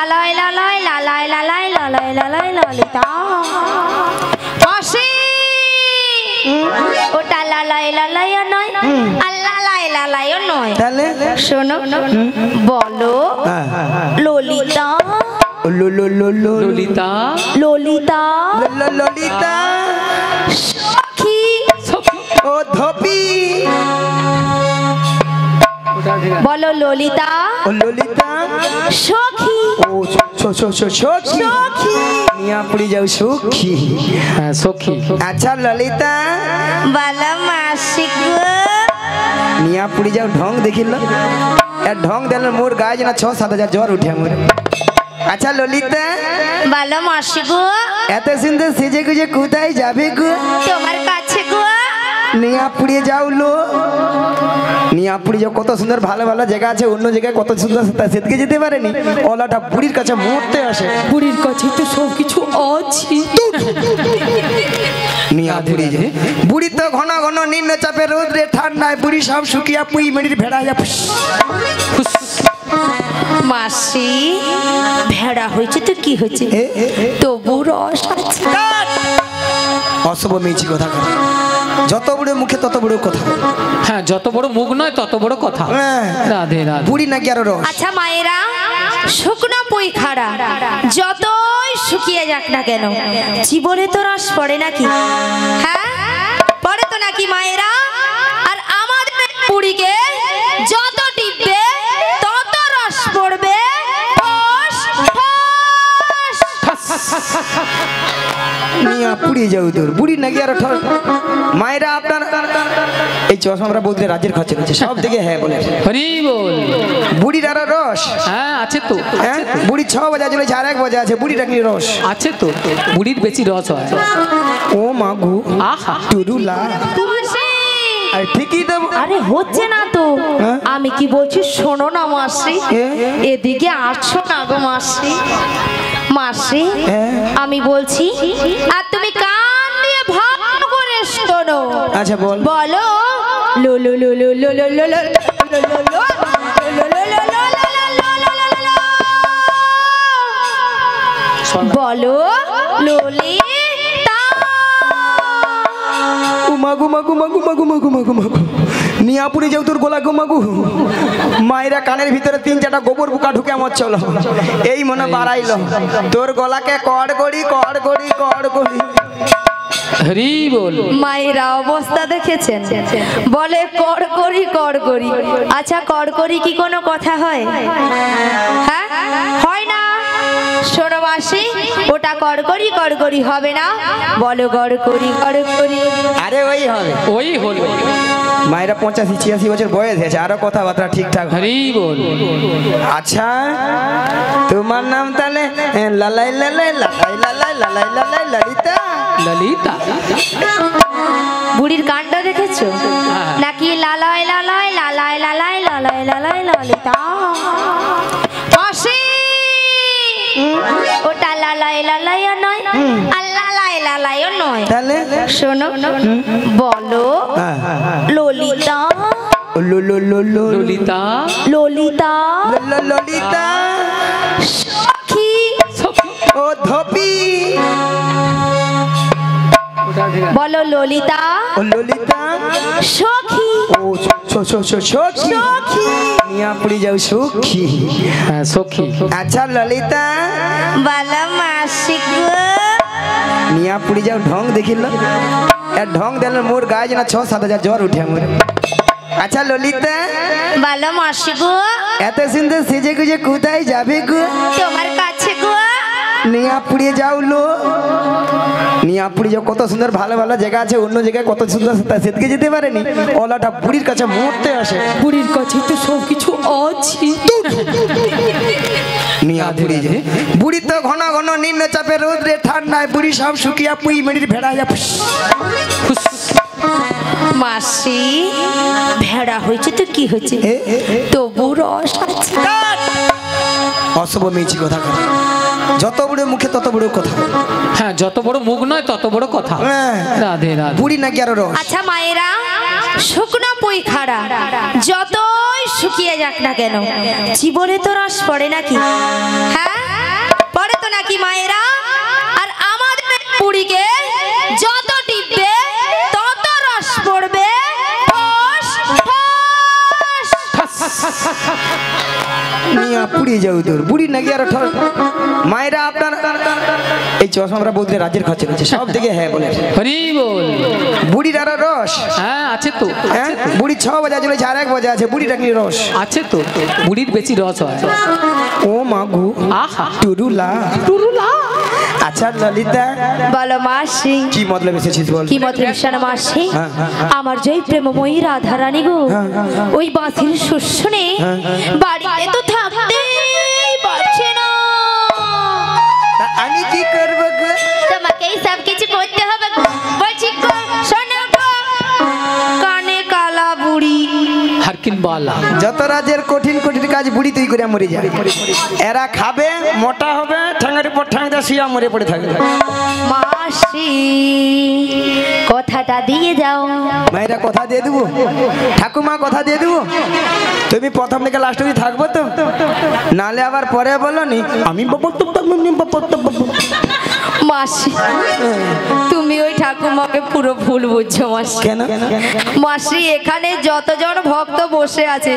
লালাই লালাই লালাই লালাই লালাই লালাই ললিতা মাসি ওটা লালাই লালাইও নয় আর লালাই লালাইও নয় তাহলে শোনো বলো ললিতা ললিতা ললিতা ললিতা সখী ও ধপি বলো ললিতা ও ললিতা সখী ও সখী নিয়া পড়ি যাও সখী হ্যাঁ সখী আচ্ছা ললিতা বলো মাসি গো নিয়া পড়ি যাও ঢং দেখিল এর ঢং দিলে মোর গায়ে যেন 6-7 জ্বর উঠে মোর আচ্ছা ললিতা বলো মাসি গো এত সুন্দর সেজে গুজে কোথায় যাবে গো তোমার কাছে গো নিয়া পুড়িয়ে যাও লো নিয়া পুড়ি যাও কত সুন্দর ভালো ভালো জায়গা আছে অন্য জায়গায় কত সুন্দর সেদিকে যেতে পারেনি ওলাটা বুড়ির কাছে মরতে আসে বুড়ির কাছে তো সব কিছু আছে নিয়া পুড়ি যায় বুড়ি তো ঘন ঘন নিম্ন চাপে রোদ্রে ঠান্ডায় বুড়ি সব শুকিয়া পুই মেডির ভেড়া যা মাসি ভেড়া হয়েছে তো কি হয়েছে তবু রস আছে অশুভ মেয়েছি কথা যত বড় মুখে তত বড় কথা হ্যাঁ যত বড় মুখ নয় তত বড় কথা রাধে রাধে বুড়ি নাকি আরো রস আচ্ছা মায়েরা শুকনো পুই খাড়া যতই শুকিয়ে যাক না কেন জীবনে তো রস পড়ে নাকি হ্যাঁ পড়ে তো নাকি মায়েরা আর আমাদের পুরীকে যত টিপবে তত রস পড়বে নিয়া পুড়িয়ে যাও তোর বুড়ি নাকি আরো মায়েরা আপনার এই চশমারা বৌদ্ধের রাজ্যের খরচা রয়েছে সব দিকে হ্যাঁ বলে হরি বল বুড়ির আরো রস হ্যাঁ আছে তো হ্যাঁ বুড়ি 6 বাজে চলেছে আর 1 বাজে আছে বুড়িটা কি রস আছে তো বুড়ির বেশি রস হয় ও মাগু আহা টুরুলা আর ঠিকই তো আরে হচ্ছে না তো আমি কি বলছি শোনো না মাসি এদিকে আসছো না গো মাসি মাসি আমি বলছি আর তুমি কান দিয়ে ভালো করে শোনো আচ্ছা বল বলো লো লো লো লো লো লো লো লো বলো ললিতা মাগু মাগু মাগু মাগু মাগু মাগু মাগু নিয়া পুড়ে যাও তোর গোলা গো মাগু মায়েরা কানের ভিতরে 3-4টা গোবর বুকা ঢুকে আমার চলো এই মনে বাড়াইল তোর গলাকে কড় গড়ি কড় গড়ি কড় গড়ি হরি বল মায়েরা অবস্থা দেখেছেন বলে কড়কড়ি আচ্ছা কড়কড়ি কি কোনো কথা হয় হ্যাঁ হয় না শোনো মাসি ওটা কড়কড়ি হবে না বলো কড়কড়ি আরে ওই হবে ওই হল মায়েরা 85-86 বছর বয়স হয়েছে আরো কথাবার্তা ঠিকঠাক হরি বল আচ্ছা তোমার নাম তাহলে লালাই লালাই লালাই লালাই লালাই লালাই ললিতা ললিতা বুড়ির কাণ্ড দেখেছো নাকি লালাই লালাই লালাই লালাই লালাই লালাই ললিতা মাসি ওটা লালাই লালাইও নয় আর লালাই লালাইও নয় তাহলে শোনো বলো ললিতা ললিতা ললিতা ললিতা সখী ও ধপি বলো ললিতা ও ললিতা সখী ও সখী নিয়া পড়ি যাও সখী হ্যাঁ সখী আচ্ছা ললিতা বলো মাসি গো নিয়া পড়ি যাও ঢং দেখিল এর ঢং দিলে মোর গায়ে যেন 6-7 জ্বর উঠে মোর আচ্ছা ললিতা বলো মাসি গো এত সুন্দর সেজে গুজে কোথায় যাবে গো তোমার কাছে গো নিয়া পুড়িয়ে যাও লো নিয়া পুড়ি যাও কত সুন্দর ভালো ভালো জায়গা আছে অন্য জায়গায় কত সুন্দর সেদিকে যেতে পারেনি ওলাটা বুড়ির কাছে মরতে আসে বুড়ির কাছে তো সব কিছু আছে নিয়া পুড়ি যায় বুড়ি তো ঘন ঘন নিম্ন চাপে রোদ্রে ঠান্ডায় বুড়ি সব শুকিয়া পুই মেডির ভেড়া যা মাসি ভেড়া হয়েছে তো কি হয়েছে তবু রস আছে অশুভ মেয়েছি কথা যত বড় মুখে তত বড় কথা হ্যাঁ যত বড় মুখ নয় তত বড় কথা রাধে রাধে বুড়ি নাকি আরো রস আচ্ছা মায়েরা শুকনো পুই খাড়া যতই শুকিয়ে যাক না কেন জীবনে তো রস পড়ে নাকি হ্যাঁ বুড়িকে যত টিপবে তত রস পড়বে। ঠস, ঠস। নিয়া পুড়িয়ে যাও তোর বুড়ি নাকি আর মায়েরা আপনার এই চশমাটা বলতে রাজ্যের খরচা রয়েছে সব দিকে হ্যাঁ বলে হরি বল। বুড়ির আরো রস হ্যাঁ আছে তো, হ্যাঁ বুড়ি 6 বাজে চলে 4-1 বাজে আছে বুড়িটা কি রস আছে তো, বুড়ির বেশি রস হয়। ও মাগু আহা টুরুলা টুরুলা। আচ্ছা ললিতা বলো মাসি, কি মতলব এসেছিস বল? কি মতলব শোনো মাসি, আমার জয় প্রেমময়ী রাধা রানী গো ওই বাঁশির সুর শুনে বাড়িতে তো থাকতেই পারছে না। তা আমি কি করব গো? তোমাকেই সব কিছু করতে হবে গো। বলছি গো শোনো গো, কানে কালা বুড়ি হারকিন বালা। যত রাজের কঠিন কঠিন কাজ বুড়ি তুই করে মরে যায়। এরা খাবে মোটা হবে ঠ্যাঙের উপর ঠ্যাং দিয়ে শুয়ে মরে পড়ে থাকবে। মাসি কথাটা দিয়ে যাও। মায়েরা কথা দিয়ে দেবো, ঠাকুমা কথা দিয়ে দেবো, তুমি প্রথম থেকে লাস্ট অবধি থাকবো তো, নালে আবার পরে বলো নি আমি মাসি তুমি ওই ঠাকুমাকে পুরো ভুল বুঝছো মাসি। কেন? মাসি এখানে যতজন ভক্ত বসে আছে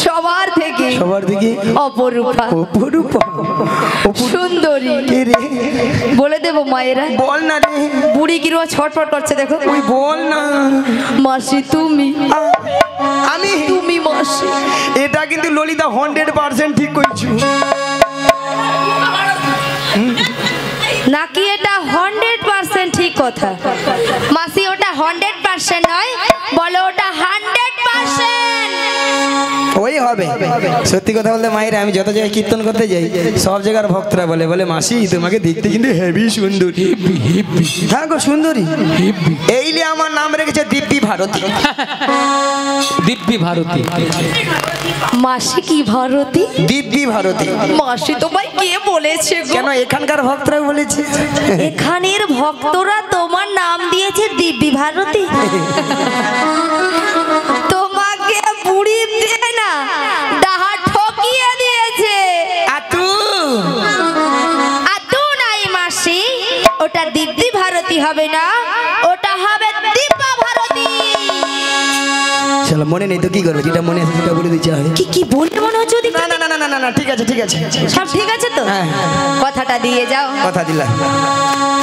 সবার থেকে অপরূপা সুন্দরী বলে দেবো মায়েরা। বল না রে বুড়ি কিরকম ছটফট করছে দেখো। তুই বল না মাসি তুমি আমি তুমি মাসি। এটা কিন্তু ললিতা 100% ঠিক করছো নাকি এটা 100% ঠিক কথা? মাসি ওটা 100% নয়, বলো ওটা 100%। ওই হবে। সত্যি কথা বলতে মায়েরা আমি যত জায়গায় কীর্তন করতে যাই সব জায়গার ভক্তরা বলে বলে মাসি তোমাকে দেখতে কিন্তু হেভি সুন্দরী। হ্যাঁ গো সুন্দরী। এইলে আমার নাম রেখেছে দিব্যি ভারতী। দিব্যি ভারতী। মাসি কি ভারতী? দিব্যি ভারতী। মাসি তোমায় কে বলেছে গো? কেন এখানকার ভক্তরা বলেছে? এখানের ভক্তরা তোমার নাম দিয়েছে দিব্যি ভারতী। তোমাকে বুড়ি দিয়ে না ডাহা ঠকিয়ে দিয়েছে। আতু নাই মাসি, ওটা দিব্যি ভারতী হবে না, ওটা হবে দিব্যা ভারতী। চলো মনে নেই তো কি করবে, যেটা মনে আছে সেটা বলে দিচ্ছি। কি কি বলতে মনে হচ্ছে ওদিকে? না না না না না না ঠিক আছে ঠিক আছে সব ঠিক আছে তো? হ্যাঁ। কথাটা দিয়ে যাও। কথা দিলাম।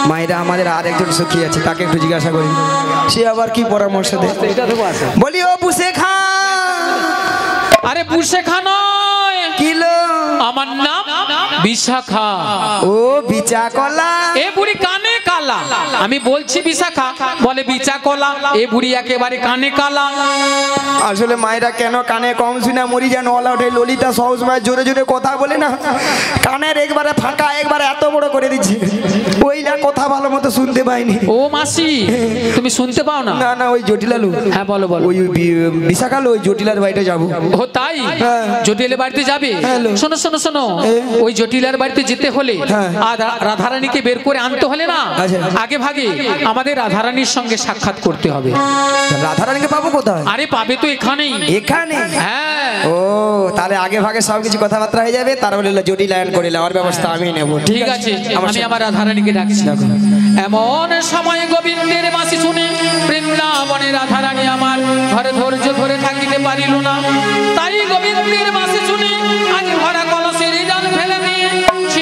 মায়েরা আমাদের আর একজন সখী আছে তাকে একটু জিজ্ঞাসা করি সে আবার কি পরামর্শ দেয়। বলি ও বুসে খা। আরে বুসেখা নয়, কিলো আমার নাম বিশাখা। ও বিচা কলা। এ বুড়ি কানে কালা, আমি বলছি বিশাখা বলে বিচা কলা। এ বুড়ি একেবারে কানে কালা। আসলে মায়েরা কেন কানে কম শুনে মরি যেন ওলা ওঠে। ললিতা সবসময় জোরে জোরে কথা বলে না, কানের একবারে ফাঁকা একবারে এত বড় করে দিচ্ছে, ওইলা কথা ভালো মতো শুনতে পাইনি। ও মাসি তুমি শুনতে পাও না? না না ওই জটিলালু। হ্যাঁ বলো বলো। ওই বিশাখালু ওই জটিলার বাড়িতে যাবো। ও তাই? জটিলের বাড়িতে যাবে? শোনো শোনো শোনো, ওই জটিলার বাড়িতে যেতে হলে আর রাধারানীকে বের করে আনতে হলে না আগে ভাগে আমাদের রাধারানীর সঙ্গে সাক্ষাৎ করতে হবে। রাধারানীকে পাবো কোথায়? আরে পাবে তো এখানেই। এখানে? হ্যাঁ। ও তাহলে আগে ভাগে সবকিছু কথাবার্তা হয়ে যাবে, তারপরে জটিল আয়ন করে নেওয়ার ব্যবস্থা আমি নেবো। ঠিক আছে, আমি আমার রাধারানীকে ডাকছি। এমন সময় গোবিন্দের বাঁশি শুনে বৃন্দাবনে রাধারানী আমার ঘরে ধৈর্য ধরে থাকিতে পারিল না। তাই গোবিন্দের বাঁশি শুনে আজ ভরা কলসের জল ফেলে দিয়ে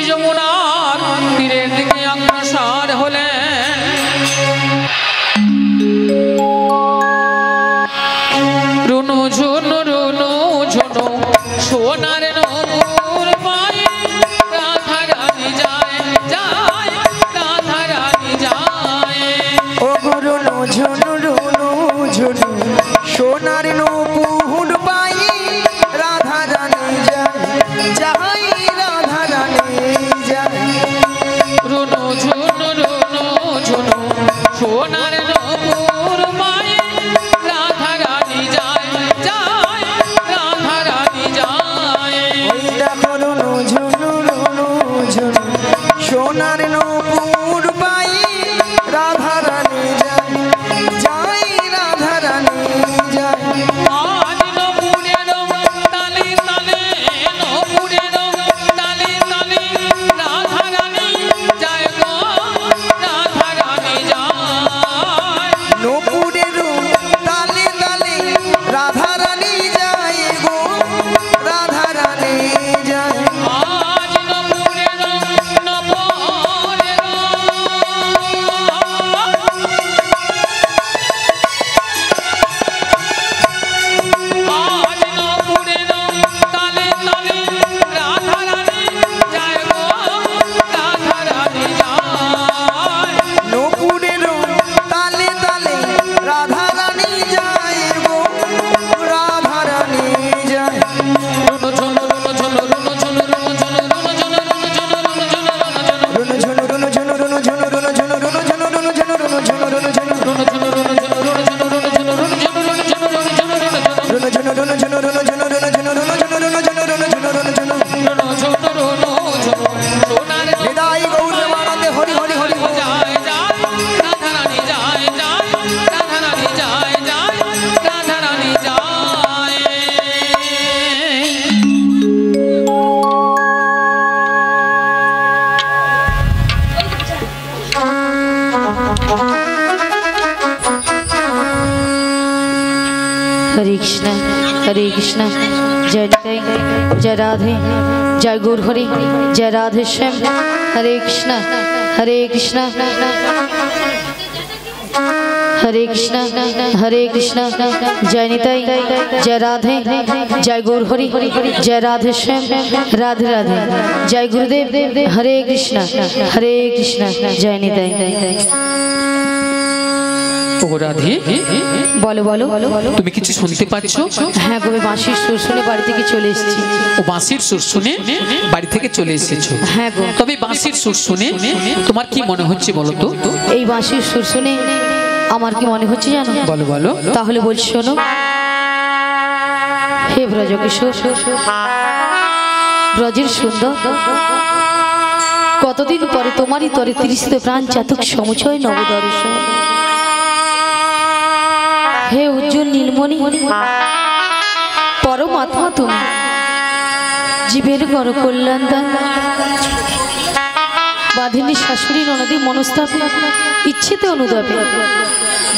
যমুনার তীরের দিকে অগ্রসর হলেন। রুনু ঝুনু রুনু ঝুনু সোনার নূপুর পায়ে রাধারানী যায় যায় রাধারানী যায়। ও গুরু ঝুনু রুনু ঝুনু সোনার নূপুর পায়ে রাধারানী যায় যায় রাধারানী যায়। রুনু ঝুনু রুনু ঝুনু সোনার নূপুর পায়ে রাধারানী যায় যায় রাধারানী যায়। ওই দেখো রুনু ঝুনু ঝুনু সোনার নূপুর পায়ে রাধারানী যায় যায় রাধারানী যায়। আজ নূপুরের তালে তালে নূপুরের তালে তালে রাধারানী যায় গো রাধারানী हरे कृष्ण जय निताई जय राधे जय गौर हरि जय राधे श्याम हरे कृष्ण हरे कृष्ण जय निताई जय राधे जय गौर हरि जय राधे श्याम राधे राधे जय गुरुदेव हरे कृष्ण जय निताई। ও রাধে বলো বলো তুমি কিছু শুনতে পাচ্ছ? হ্যাঁ গো, বাঁশির সুর শুনে বাড়ি থেকে চলে এসেছি। ও বাঁশির সুর শুনে বাড়ি থেকে চলে এসেছো? হ্যাঁ গো। তবে বাঁশির সুর শুনে তোমার কি মনে হচ্ছে বলো তো? এই বাঁশির সুর শুনে আমার কি মনে হচ্ছে জানো? বলো বলো। তাহলে বলছি শোনো। হে ব্রজ কিশোর, ব্রজের সুন্দর, কতদিন পরে তোমারই তরে তৃষিত প্রাণ চাতক সমুচয় নবদর্শন। হে উজ্জ্বল নীলমণি, পরমাত্মা তুমি, জীবের গর কল্যাণ দান, বাঁধিনী শাশুড়ি ননদী মনস্তাপ ইচ্ছেতে অনুদাপে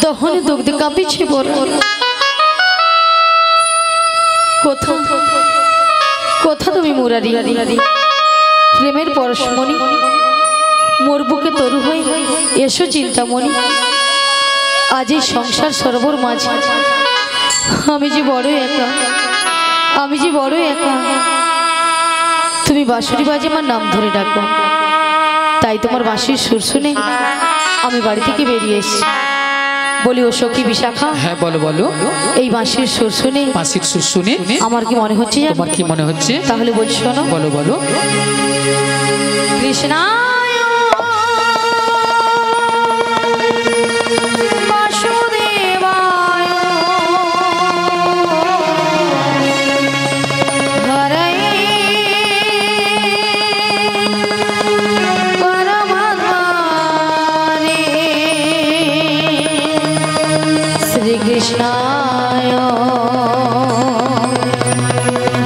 দহনে দগ্ধে কাঁপিছে বড়। কোথা তুমি মুরারি, প্রেমের পরশমণি, মোর বুকে তরু হয়ে এসো চিন্তামণি। আজ এই সংসার সরোবর মাঝে আমি যে বড় একা, তুমি বাঁশুরি বাজে আমার নাম ধরে ডাকো। তাই তোমার বাঁশির সুর শুনে আমি বাড়ি থেকে বেরিয়ে এসেছি। বলি ও সখী বিশাখা। হ্যাঁ বলো বলো। এই বাঁশির সুর শুনে আমার কি মনে হচ্ছে? তোমার কি মনে হচ্ছে? তাহলে বলছি শোনো। বলো বলো। কৃষ্ণ कृष्णाय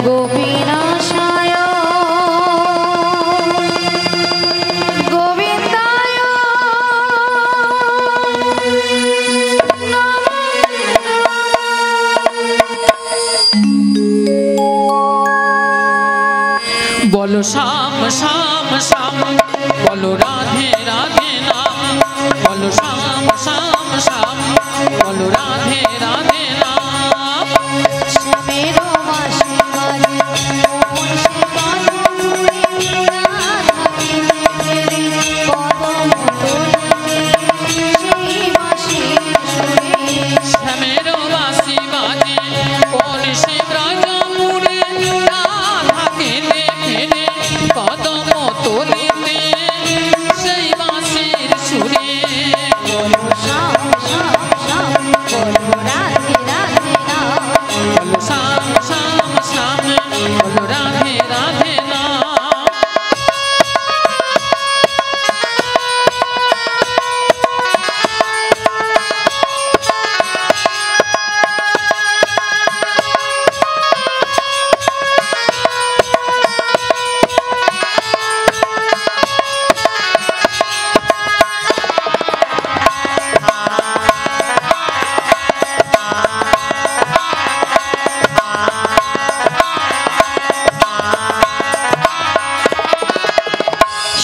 गोपीनाशाय गोविंदाय बोलो श्याम श्याम श्याम, बोलो राधे राधे नाम, बोलो श्याम श्याम श्याम, बोलो राधे राधे नाम। श्यामेरो वासी वासी ओम शिवाय राधा तेरे कदम तोले श्री वासी सुरे। श्यामेरो वासी वासी ओम शिवराज मुरे राधा के देखे कदम तोले श्री वासी सुरे। बोलो श्याम श्याम श्याम, बोलो राधे राधे नाम, बोलो श्याम श्याम श्याम, बोलो राधे राधे नाम।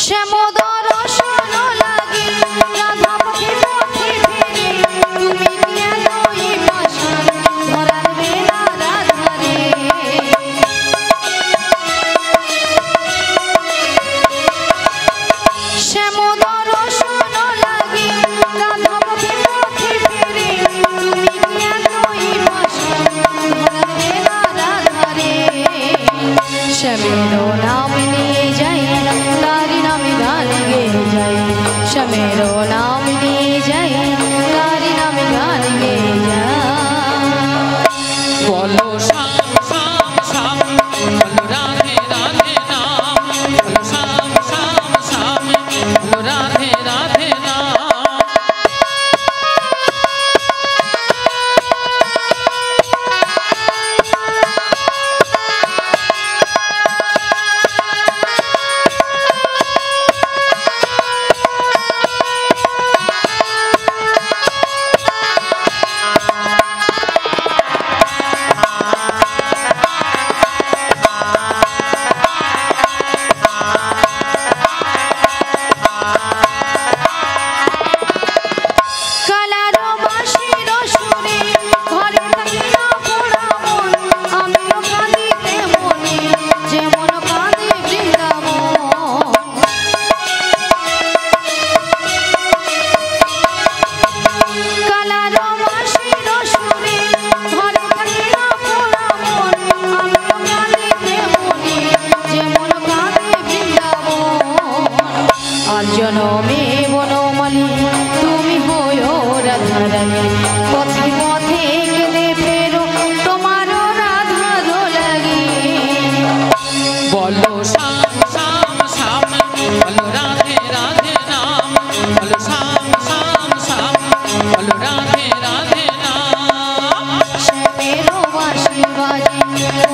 শ্যামোদর শোন লাগি রাধা পথে পথে ফিরে, তুমি কেন এই পাশান ধরার বেলা রাধারে। শ্যামোদর শোন লাগি রাধা পথে পথে ফিরে, তুমি কেন এই পাশান ধরার বেলা রাধারে। শ্যামেরো নাম নিয়ে যাই তারি নামে গান গেয়ে যাই, শ্যামেরো নাম নিয়ে যাই তারি নামে গান গেয়ে যাই। बोलो श्याम श्याम श्याम, बोलो राधे राधे नाम, बोलो श्याम श्याम श्याम, बोलो राधे राधे नाम। জনমে বনমালী তুমি হয়ো রাধারানী পথে পথে গেলে ফেরো তোমারও রাধার লাগি বলো শ্যাম শ্যাম শ্যাম বলো রাধে রাধে নাম বলো শ্যাম শ্যাম শ্যাম বলো রাধে রাধে নাম শ্যামেরও বাঁশি বাজে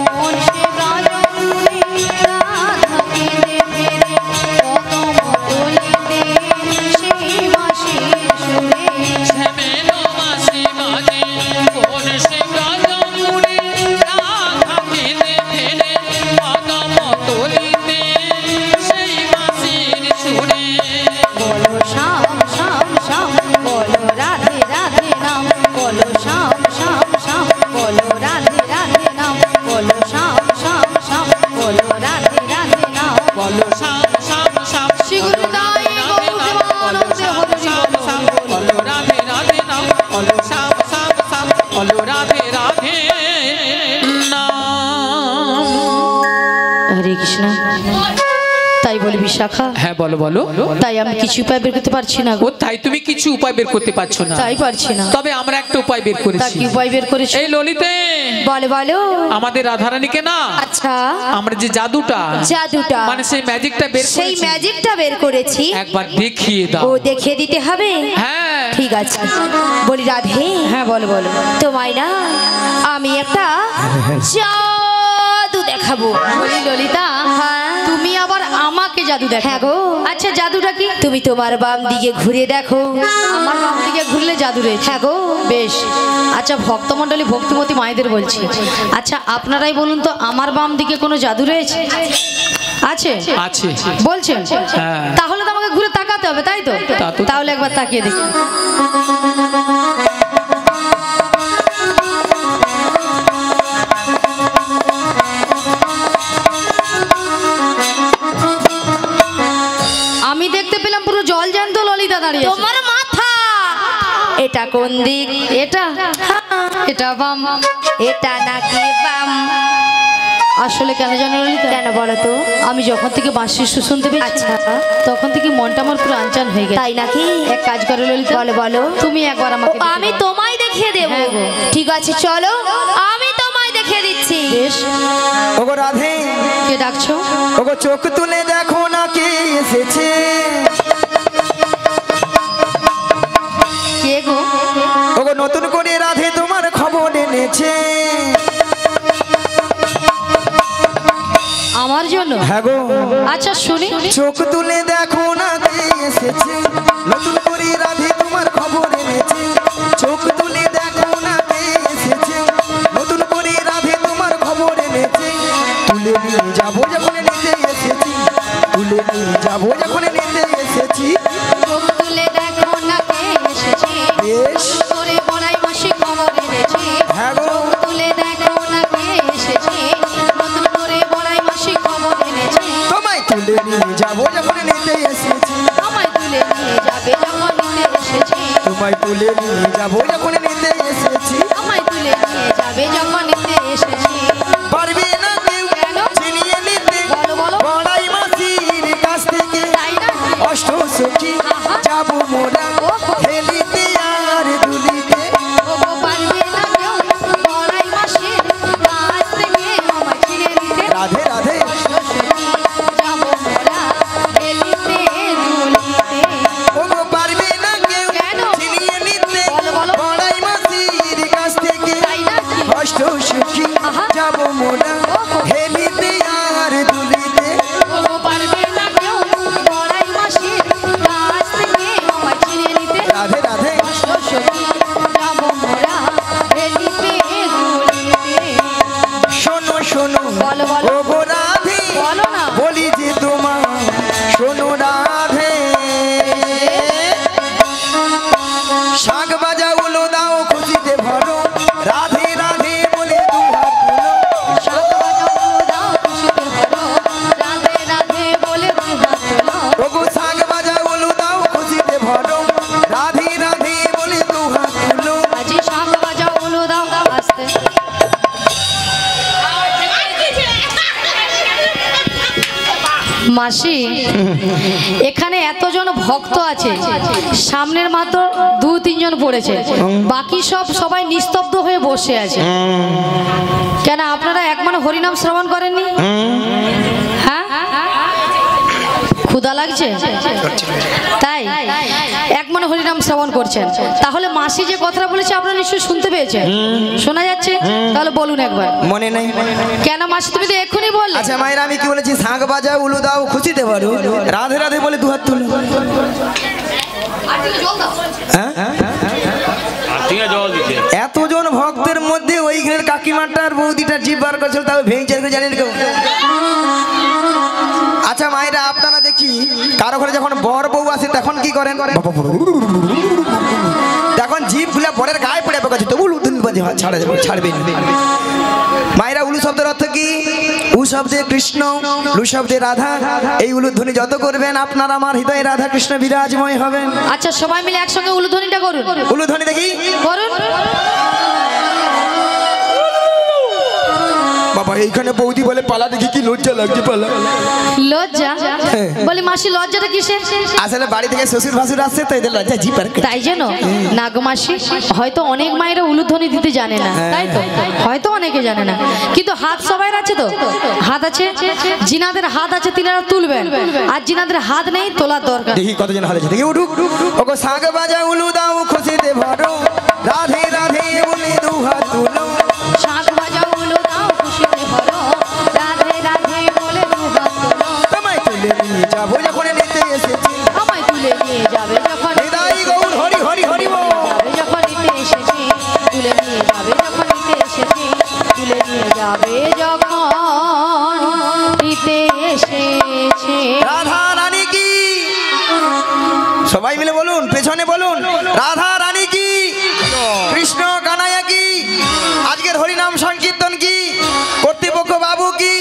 মন সে রাজপুরে রাধা কেঁদে ফেরে কদম তলিতে সেই বাঁশির সুরে শ্যামেলো বাঁশি বাজে কোন সে রাজপুরে রাধা কেঁদে ফেরে কদম তলিতে সেই বাঁশির সুরে বলো শ্যাম শ্যাম শ্যাম বলো রাধে রাধে নাম বলো শ্যাম শ্যাম শ্যাম বলো রাধে রাধে নাম বলো শ্যাম শ্যাম শ্যাম বলো রাধে রাধে নাম বলো শ্যাম শ্যাম শ্যাম শ্রীগুরুদাই গৌরদেবানন্দে হরি শ্যাম বলো রাধে রাধে নাম বলো শ্যাম শ্যাম শ্যাম বলো রাধে রাধে নাম। হরে কৃষ্ণ তাই বলি বিশাখা হ্যাঁ বলো বলো তাই আমি কিছু উপায় বের করতে পারছি না ও গো তাই তুমি কিছু উপায় বের করতে পারছো না তাই পারছি না তবে আমরা একটা উপায় বের তা করেছি কি উপায় বের করেছো এই ললিতে বলো বলো আমাদের রাধারানীকে না আচ্ছা আমরা যে জাদুটা জাদুটা মানে সেই ম্যাজিকটা বের সেই করেছি ম্যাজিকটা বের করেছি একবার দেখিয়ে দাও ও দেখিয়ে দিতে হবে হ্যাঁ ঠিক আছে বলি রাধে হ্যাঁ বলো বলো তোমায় না আমি একটা জাদু দেখাবো বলি ললিতা হ্যাঁ তুমি আবার আমাকে জাদু দেখো হ্যাঁ গো আচ্ছা জাদুটা কি তুমি তোমার বাম দিকে ঘুরে দেখো আমার বাম দিকে ঘুরলে জাদু রয়েছে হ্যাঁ গো বেশ আচ্ছা ভক্তমণ্ডলী ভক্তিমতী মায়েদের বলছি আচ্ছা আপনারাই বলুন তো আমার বাম দিকে কোনো জাদু রয়েছে আছে আছে বলছেন হ্যাঁ। তাহলে তো আমাকে ঘুরে তাকাতে হবে তাই তো তা তো- তাহলে একবার তাকিয়ে দেখি আমি দেখতে পেলাম পুরো জল জ্যান্ত ললিতা দাঁড়িয়ে আছে। তোমার মাথা এটা কোন দিক এটা এটা বাম এটা নাকি বাম আসলে কেন জানো ললিতা কেন বলো তো আমি যখন থেকে বাঁশির সুর শুনতে পেয়েছি আচ্ছা তখন থেকে মনটা আমার পুরো আনচান হয়ে গেছে তাই নাকি এক কাজ করো ললিতা বলো বলো তুমি একবার ও, আমাকে দেখে আমি দাও। তোমায় দেখিয়ে দেব হ্যাঁ গো। ঠিক আছে চলো আমি তোমায় দেখিয়ে দিচ্ছি বেশ ওগো রাধে কে ডাকছো ওগো চোখ তুলে দেখো না কে এসেছে কে গো ওগো নতুন করে রাধে তোমার খবর এনেছে আমার জন্য হ্যাঁ গো আচ্ছা শুনি চোখ তুলে দেখো না কে এসেছে নতুন করে রাধে তোমার খবর এনেছে চোখ তুলে দেখো না কে এসেছে নতুন করে রাধে তোমার খবর এনেছে তুলে নিয়ে যাবো যখন নিতে এসেছি তুলে নিয়ে যাবো যখন নিতে এসেছি চোখ তুলে দেখো না কে এসেছে বেশ তোরে বড়াই মাসি খবর এনেছে হ্যাঁ গো তুলে দেখো না কে এসেছে নতুন করে বড়াই মাসি খবর এনেছে তোমায় তুলে নিয়ে যাবো যখন নিতে এসেছি আমায় তুলে নিয়ে যাবে যখন নিতে এসেছে তোমায় তুলে নিয়ে যাবো যখন নিতে এসেছি আমায় তুলে নিয়ে যাবে যখন নিতে এসেছে পারবে না কেউ কেন? চিনিয়ে নিতে বলো বলো বড়াই মাসির কাছ থেকে তাই না অষ্ট সখী যাবো মোরা খেলিতে আর দুলিতে ওগো পারবে না কেউ বড়াই মাসির কাছ থেকে আমায় ছিঁড়ে নিতে রাধে রাধে যাবো মোরা খেলিতে দুলিতে ওগো পারবে না কেউ কেন? চিনিয়ে নিতে বলো, বলো। বড়াই মাসির কাছ থেকে তাই নাকি? অষ্ট মাসি এখানে এতজন ভক্ত আছে, সামনের মাত্র 2-3 জন পড়েছে, বাকি সবাই নিস্তব্ধ হয়ে বসে আছে। কেন আপনারা এক মনে হরিনাম শ্রবণ করেননি? হ্যাঁ, ক্ষুধা লাগছে তাই এক মনে হরিনাম শ্রবণ করছেন। তাহলে মাসি যে কথাটা বলেছে আপনারা নিশ্চয়ই শুনতে পেয়েছেন, শোনা যাচ্ছে? তাহলে বলুন একবার। মনে নেই? কেন মাসি, তুমি তো এক্ষুনি বললে। আচ্ছা মায়েরা, আমি কি বলেছি? শাঁখ বাজাও, উলু দাও, খুশিতে পারো, রাধে রাধে বলে দুহাত তুলো। এতজন ভক্তের মধ্যে ওই ঘরের কাকিমাটার বৌদিটা জিভ বার করছিল, তাও ভেঙে জানেন কেউ? আচ্ছা মায়েরা, আপনারা দেখি কারো ঘরে যখন বর বউ আসে তখন কি করেন? তখন জিভ গুলা বরের গায়ে পড়ে পড়েছে, তবু ছাড়বে। মায়েরা, উলু শব্দের অর্থ কি? উ শব্দে কৃষ্ণ, লু শব্দে রাধা। এই উলুধ্বনি যত করবেন আপনার আমার হৃদয়ে রাধা কৃষ্ণ বিরাজময় হবেন। আচ্ছা সবাই মিলে একসঙ্গে উলুধ্বনিটা করুন। উলুধ্বনি দেখি করুন। বাবা, এইখানে বৌদি বলে পালা, দেখি কি লজ্জা লাগছে। পালা লজ্জা? বলি মাসি লজ্জাটা কিসের? আসলে বাড়ি থেকে শ্বশুর ভাসুর আসছে তো এদের লজ্জা জি পার। তাই যেন না গো মাসি, হয়তো অনেক মায়েরা উলুধ্বনি দিতে জানে না, তাই তো? হয়তো অনেকে জানে না, কিন্তু হাত সবাই আছে তো, হাত আছে। জিনাদের হাত আছে তিনারা তুলবেন, আর জিনাদের হাত নেই তোলার দরকার। দেখি কতজন হলে দেখি উঠুক। ওগো শাঁখ বাজা, উলু দাও, খুশিতে ভরো, রাধে রাধে বলে দুহাত তুলো। শাঁখ বাজাও, উলু দাও, খুশিতে ভরো, রাধে রাধে বলে দুহাত তুলো। তোমায় তুলে নিয়ে যাবো যখন নিতে এসেছি, আমায় তুলে নিয়ে যাবে যখন হৃদয় গৌর হরি হরি হরি বল। যখন নিতে এসেছি, তুলে নিয়ে যাবে যখন নিতে এসেছি, তুলে নিয়ে যাবে যখন নিতে এসেছে। রাধা রানী কি? সবাই মিলে বলুন, পেছনে বলুন, রাধা রানী কি? কৃষ্ণ কানাইয়া কি? আজকের হরিনাম সংকীর্তন কি? কর্তৃপক্ষ বাবু কি?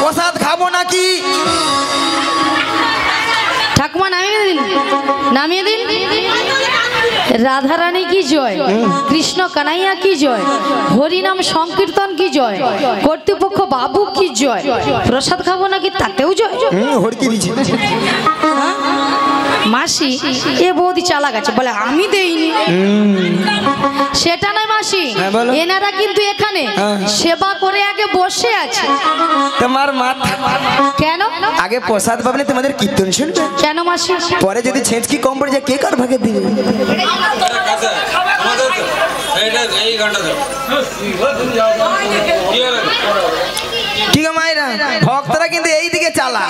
প্রসাদ খাবো নাকি? ঠাকুমা নামিয়ে দিন, নামিয়ে দিন। রাধা রানী কি জয়, কৃষ্ণ কানাইয়া কি জয়, হরিনাম সংকীর্তন কি জয়, কর্তৃপক্ষ বাবু কি জয়, প্রসাদ খাবো নাকি তাতেও জয়। হরকি দিচ্ছে মাসি এ বৌদি চালাক আছে, বলে আমি দেইনি। সেটা নয় মাসি, এনারা কিন্তু এখানে সেবা করে আগে বসে আছে। তোমার মাথা কেন? আগে প্রসাদ পাবলে তোমাদের কীর্তন শুনবে, কেন মাসি? পরে যদি ছেঁচকি কম পড়ে যায় কে কার ভাগে দিবে? ঠিক আছে মায়েরা, ভক্তরা কিন্তু এই দিকে চালা,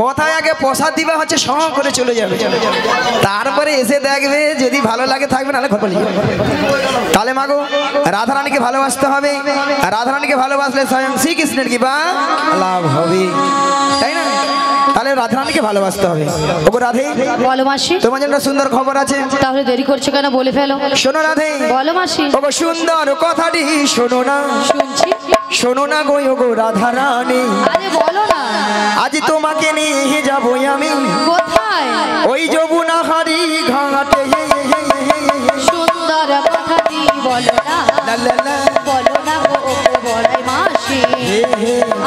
কোথায় আগে প্রসাদ দিবা হচ্ছে সঙ্গ করে চলে যাবে, তারপরে এসে দেখবে যদি ভালো লাগে থাকবে, নাহলে ঘর পালিয়ে যাবে। তাহলে মাগো রাধারানীকে ভালোবাসতে হবে, আর রাধারানীকে ভালোবাসলে স্বয়ং শ্রীকৃষ্ণের কি বা লাভ হবে, তাই না? তাহলে রাধারানীকে ভালোবাসতে হবে। ওগো রাধে, বলো মাসি। তোমার জন্য সুন্দর খবর আছে। তাহলে দেরি করছো কেন, বলে ফেলো। শোনো রাধে, বলো মাসি। ওগো সুন্দর কথাটি শোনো না, শুনছি। শোনো না গো ওগো রাধারানী, আরে বলো না। আজ তোমাকে নিয়ে যাবো আমি কোথায়? ওই যমুনা হারি ঘাটে। সুন্দর কথাটি বলো না, লা লা লা। বলো না গো বড়াই মাসি,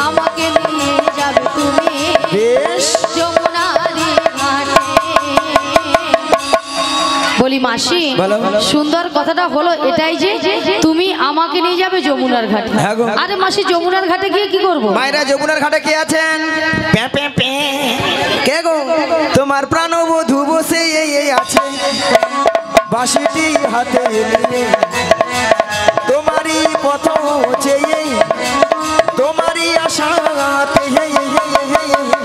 আমাকে নিয়ে যাবে তুমি বেশ। যমুনারি ঘাটে। বলি মাসি, বলো। সুন্দর কথাটা হলো এটাই যে তুমি আমাকে নিয়ে যাবে যমুনার ঘাটে। হ্যাঁ গো। আরে মাসি, যমুনার ঘাটে গিয়ে কি করবো? মায়েরা যমুনার ঘাটে কে আছেন? প্যাঁ প্যাঁ প্যাঁ। কে গো? তোমার প্রাণবধূ বসে এই আছে বাঁশিটি হাতে নিয়ে, তোমারই পথ চেয়ে, তোমারই আশাতে।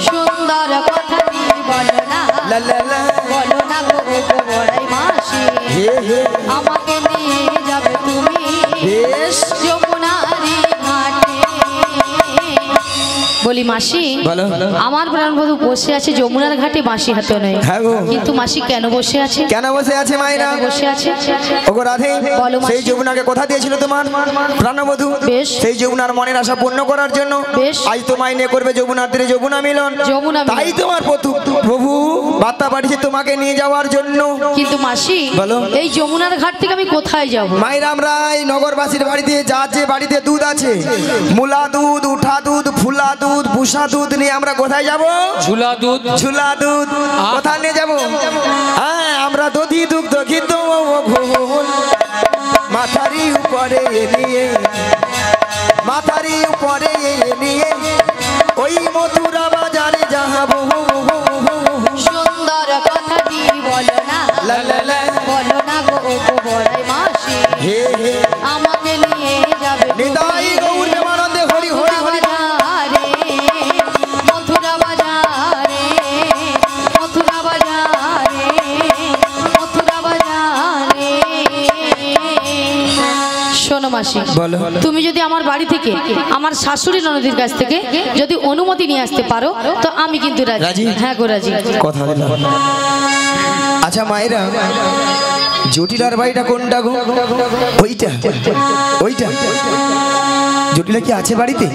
সুন্দর কথাটি বলো না, লা লা লা। বলো না গো বড়াই মাসি, হে হে। আমাকে নিয়ে যাবে তুমি বেশ। যমুনারি ঘাটে। বলি মাসি, বলো। আমার প্রাণবধূ বসে আছে যমুনার ঘাটে বাঁশি হাতে নয়, হ্যাঁ গো। কিন্তু মাসি কেন বসে আছে? কেন বসে আছে মায়েরা? কেন বসে আছে? ওগো রাধে, বলো মাসি। সেই যমুনাকে কথা দিয়েছিল তোমার প্রাণবধূ, বেশ। সেই যমুনার মনের আশা পূর্ণ করার জন্য বেশ। আজ তোমায় নিয়ে করবে যমুনার তীরে যমুনা মিলন। যমুনা মিলন। তাই তোমার প্রভু বার্তা পাঠিয়েছে তোমাকে নিয়ে যাওয়ার জন্য। কিন্তু মাসি, বলো। এই যমুনার ঘাট থেকে আমি কোথায় যাব? মায়েরা আমরা এই নগরবাসীর বাড়িতে যার যে বাড়িতে দুধ আছে, মুলা দুধ, উঠা দুধ, ফুলা দুধ, বুসা দুধ নিয়ে আমরা কোথায় যাব? ঝুলা দুধ। ঝুলা দুধ কোথায় নিয়ে যাব? হ্যাঁ, আমরা দধি দুগ্ধ ঘিত মাথারি উপরে নিয়ে, মাথারি উপরে নিয়ে ওই মথুরা বাজারে যাবো। সুন্দর কথাটি বলো না, লা লা লা। বলো না গো বড়াই মাসি, হে হে আমাকে নিয়ে যাবে নিতাই গৌর প্রেমানন্দে হরি হরি হরি। বাজারে, মথুরা বাজারে, মথুরা বাজারে, মথুরা বাজারে। শোনো মাসি, বলো। তুমি যদি আমার বাড়ি থেকে আমার শাশুড়ি ননদির কাছ থেকে যদি অনুমতি নিয়ে আসতে পারো তো আমি কিন্তু রাজি। রাজি? হ্যাঁ গো রাজি। কথা দিলাম। আচ্ছা মায়েরা, জটিলার বাড়িটা কোনটা গো? ওইটা ওইটা। জটিলা কি আছে বাড়িতে?